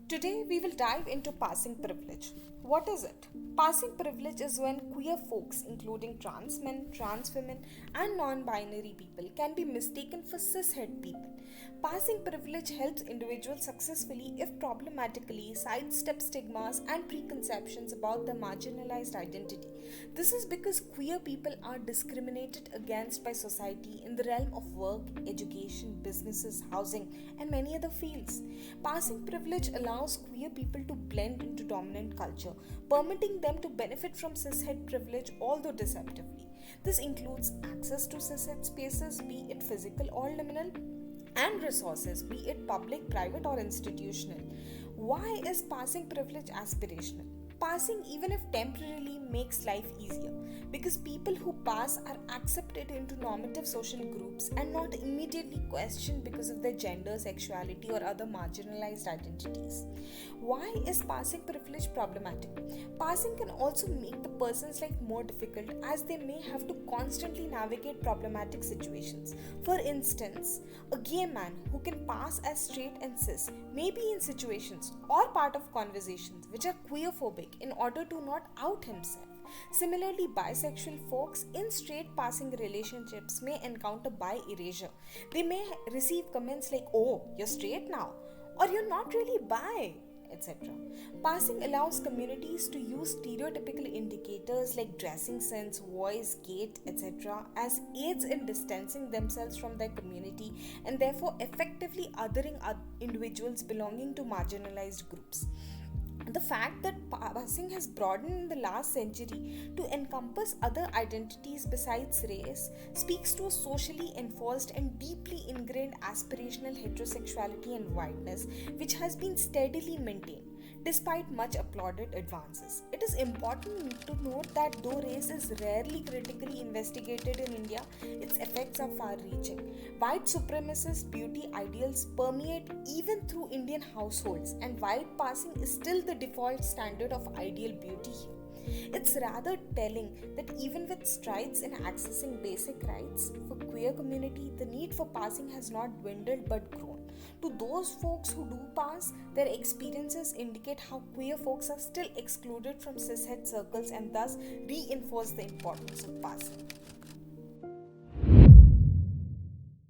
Today we will dive into passing privilege. What is it? Passing privilege is when queer folks, including trans men, trans women, and non binary people, can be mistaken for cishet people. Passing privilege helps individuals successfully, if problematically, sidestep stigmas and preconceptions about their marginalized identity. This is because queer people are discriminated against by society in the realm of work, education, businesses, housing, and many other fields. Passing privilege allows queer people to blend into dominant culture, permitting them to benefit from cishet privilege, although deceptively. This includes access to cishet spaces, be it physical or liminal, and resources, be it public, private, or institutional. Why is passing privilege aspirational? Passing, even if temporarily, makes life easier because people who pass are accepted into normative social groups and not immediately questioned because of their gender, sexuality, or other marginalized identities. Why is passing privilege problematic? Passing can also make the person's life more difficult as they may have to constantly navigate problematic situations. For instance, a gay man who can pass as straight and cis may be in situations or part of conversations which are queerphobic in order to not out himself. Similarly, bisexual folks in straight passing relationships may encounter bi erasure. They may receive comments like, "Oh, you're straight now," or "You're not really bi," etc. Passing allows communities to use stereotypical indicators like dressing sense, voice, gait, etc. as aids in distancing themselves from their community and therefore effectively othering individuals belonging to marginalized groups. The fact that passing has broadened in the last century to encompass other identities besides race speaks to a socially enforced and deeply ingrained aspirational heterosexuality and whiteness, which has been steadily maintained despite much applauded advances. It is important to note that though race is rarely critically investigated in India, its effects are far reaching. White supremacist beauty ideals permeate even through Indian households, and white passing is still the default standard of ideal beauty here. It's rather telling that even with strides in accessing basic rights for queer community, the need for passing has not dwindled but grown. To those folks who do pass, their experiences indicate how queer folks are still excluded from cishet circles and thus reinforce the importance of passing.